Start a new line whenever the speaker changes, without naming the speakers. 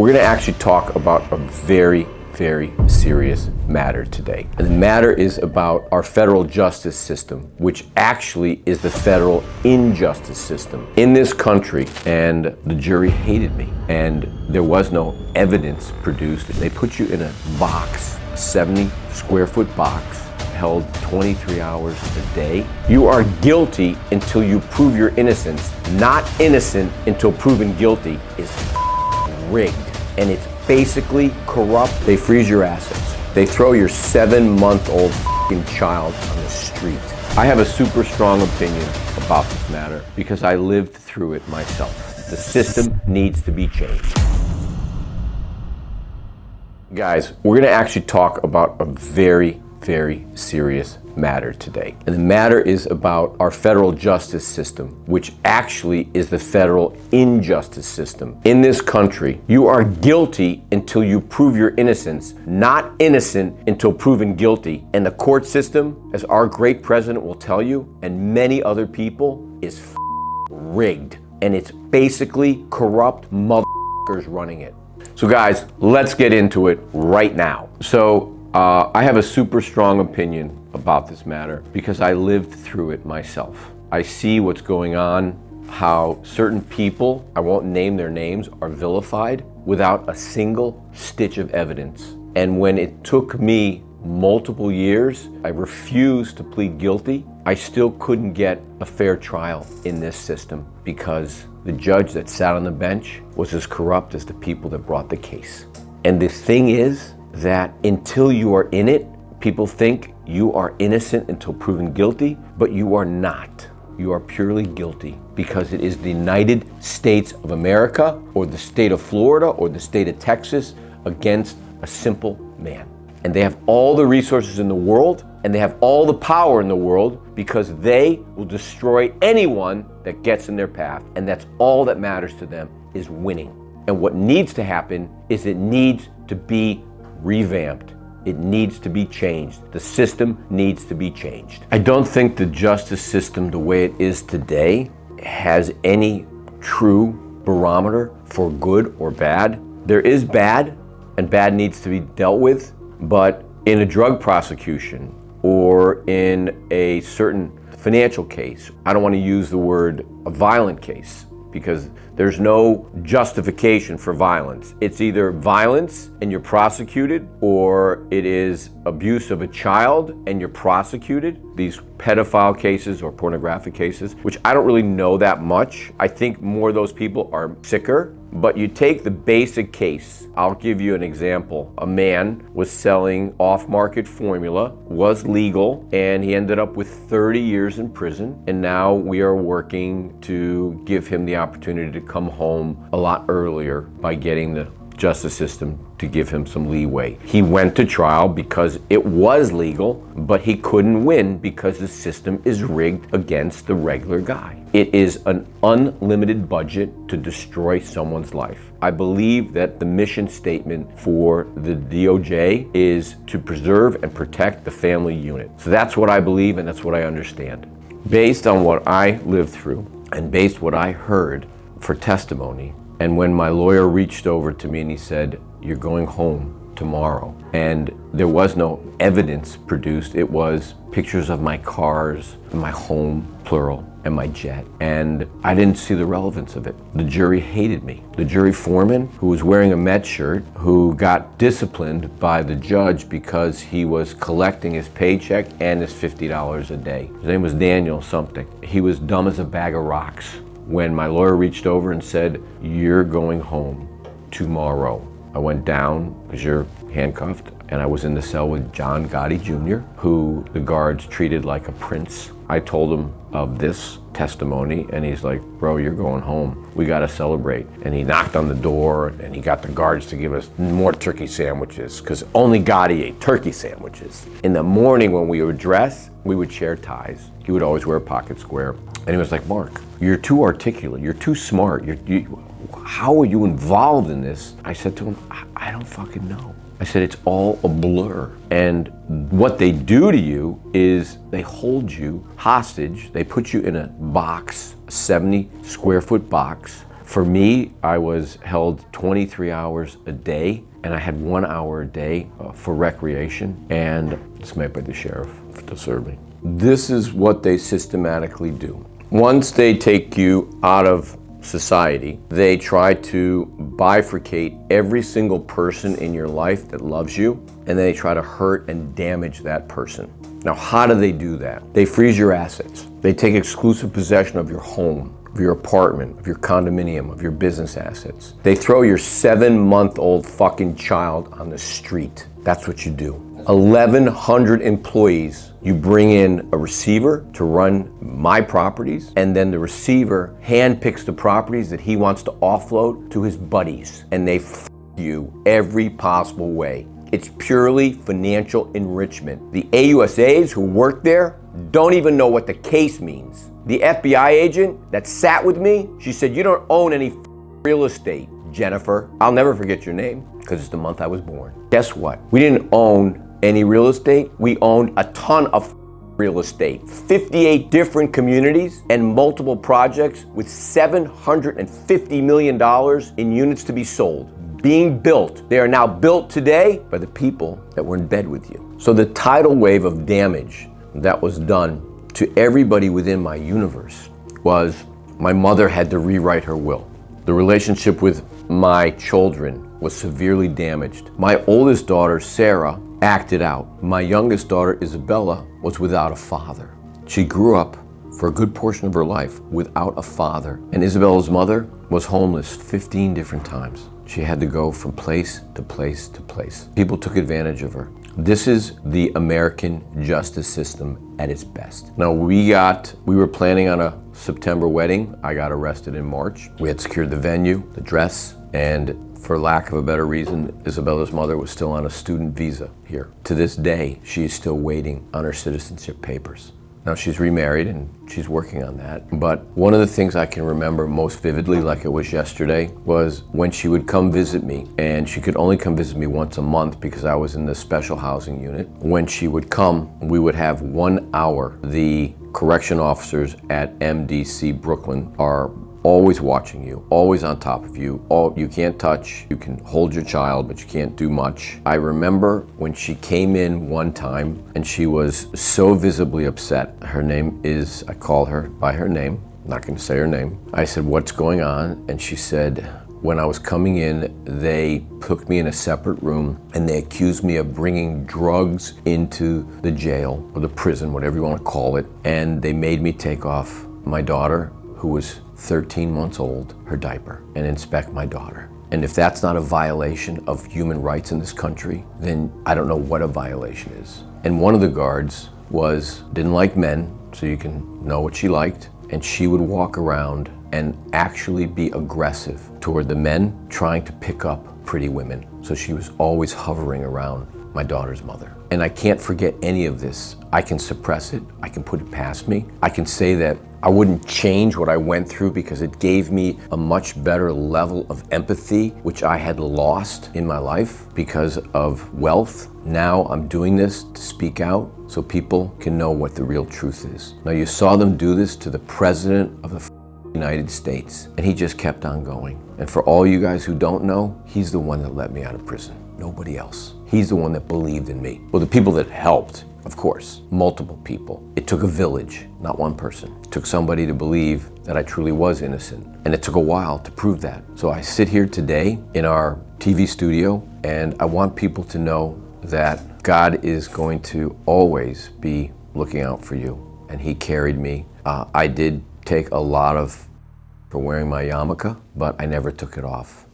We're going to actually talk about a very serious matter today. And the matter is about our federal justice system, which actually is the federal injustice system in this country. And the jury hated me, and there was no evidence produced. They put you in a box, a 70 square foot box, held 23 hours a day. You are guilty until you prove your innocence. Not innocent until proven guilty is rigged. And it's basically corrupt. They freeze your assets. They throw your 7-month-old child on the street. I have a super strong opinion about this matter because I lived through it myself. The system needs to be changed. Guys, we're gonna actually talk about a very serious matter today. And the matter is about our federal justice system, which actually is the federal injustice system. In this country, you are guilty until you prove your innocence, not innocent until proven guilty. And the court system, as our great president will tell you, and many other people, is rigged. And it's basically corrupt motherfuckers running it. So guys, let's get into it right now. So I have a super strong opinion about this matter because I lived through it myself. I see what's going on, how certain people, I won't name their names, are vilified without a single stitch of evidence. And when it took me multiple years, I refused to plead guilty, I still couldn't get a fair trial in this system because the judge that sat on the bench was as corrupt as the people that brought the case. And the thing is that until you are in it, people think you are innocent until proven guilty, but you are not. You are purely guilty because it is the United States of America or the state of Florida or the state of Texas against a simple man. And they have all the resources in the world and they have all the power in the world because they will destroy anyone that gets in their path. And that's all that matters to them, is winning. And what needs to happen is it needs to be revamped. It needs to be changed. The system needs to be changed. I don't think the justice system, the way it is today, has any true barometer for good or bad. There is bad, and bad needs to be dealt with, but in a drug prosecution or in a certain financial case, I don't want to use the word a violent case, because there's no justification for violence. It's either violence and you're prosecuted, or it is abuse of a child and you're prosecuted. These pedophile cases or pornographic cases, which I don't really know that much. I think more of those people are sicker. But you take the basic case. I'll give you an example. A man was selling off-market formula, was legal, and he ended up with 30 years in prison. And now we are working to give him the opportunity to come home a lot earlier by getting the justice system to give him some leeway. He went to trial because it was legal, but he couldn't win because the system is rigged against the regular guy. It is an unlimited budget to destroy someone's life. I believe that the mission statement for the DOJ is to preserve and protect the family unit. So that's what I believe and that's what I understand. Based on what I lived through and based what I heard for testimony, and when my lawyer reached over to me and he said, "You're going home tomorrow," and there was no evidence produced, it was pictures of my cars, my home, plural, and my jet. And I didn't see the relevance of it. The jury hated me. The jury foreman, who was wearing a Met shirt, who got disciplined by the judge because he was collecting his paycheck and his $50 a day. His name was Daniel something. He was dumb as a bag of rocks. When my lawyer reached over and said, "You're going home tomorrow," I went down because you're handcuffed, and I was in the cell with John Gotti Jr., who the guards treated like a prince. I told him of this testimony, and he's like, "Bro, you're going home. We got to celebrate." And he knocked on the door, and he got the guards to give us more turkey sandwiches, because only Gotti ate turkey sandwiches. In the morning when we would dress, we would share ties. He would always wear a pocket square. And he was like, "Mark, you're too articulate. You're too smart. How are you involved in this?" I said to him, I don't fucking know. I said, it's all a blur. And what they do to you is they hold you hostage. They put you in a box, a 70 square foot box, For me, I was held 23 hours a day, and I had 1 hour a day for recreation, and it's made by the sheriff to serve me. This is what they systematically do. Once they take you out of society, they try to bifurcate every single person in your life that loves you, and they try to hurt and damage that person. Now, how do they do that? They freeze your assets. They take exclusive possession of your home, of your apartment, of your condominium, of your business assets. They throw your 7-month-old fucking child on the street. That's what you do. 1,100 employees. You bring in a receiver to run my properties, and then the receiver handpicks the properties that he wants to offload to his buddies, and they f you every possible way. It's purely financial enrichment. The AUSAs who work there don't even know what the case means. The FBI agent that sat with me, she said, "You don't own any real estate, Jennifer." I'll never forget your name because it's the month I was born. Guess what? We didn't own any real estate. We owned a ton of real estate. 58 different communities and multiple projects with $750 million in units to be sold. Being built. They are now built today by the people that were in bed with you. So the tidal wave of damage that was done to everybody within my universe was my mother had to rewrite her will. The relationship with my children was severely damaged. My oldest daughter, Sarah, acted out. My youngest daughter, Isabella, was without a father. She grew up for a good portion of her life without a father. And Isabella's mother was homeless 15 different times. She had to go from place to place to place. People took advantage of her. This is the American justice system at its best. Now we were planning on a September wedding. I got arrested in March. We had secured the venue, the dress, and for lack of a better reason, Isabella's mother was still on a student visa here. To this day, she is still waiting on her citizenship papers. Now she's remarried and she's working on that. But one of the things I can remember most vividly, like it was yesterday, was when she would come visit me, and she could only come visit me once a month because I was in the special housing unit. When she would come, we would have 1 hour. The correction officers at MDC Brooklyn are always watching you, always on top of you. You can't touch, you can hold your child, but you can't do much. I remember when she came in one time and she was so visibly upset. Her name is, I call her by her name, I'm not gonna say her name. I said, "What's going on?" And she said, "When I was coming in, they put me in a separate room and they accused me of bringing drugs into the jail or the prison, whatever you wanna call it. And they made me take off my daughter, who was 13 months old, her diaper, and inspect my daughter. And if that's not a violation of human rights in this country, then I don't know what a violation is." And one of the guards didn't like men, so you can know what she liked, and she would walk around and actually be aggressive toward the men trying to pick up pretty women. So she was always hovering around my daughter's mother. And I can't forget any of this. I can suppress it, I can put it past me. I can say that I wouldn't change what I went through because it gave me a much better level of empathy, which I had lost in my life because of wealth. Now I'm doing this to speak out so people can know what the real truth is. Now you saw them do this to the President of the United States, and he just kept on going. And for all you guys who don't know, he's the one that let me out of prison. Nobody else. He's the one that believed in me. Well, the people that helped, of course, multiple people. It took a village, not one person. It took somebody to believe that I truly was innocent. And it took a while to prove that. So I sit here today in our TV studio, and I want people to know that God is going to always be looking out for you. And he carried me. I did take a lot for wearing my yarmulke, but I never took it off.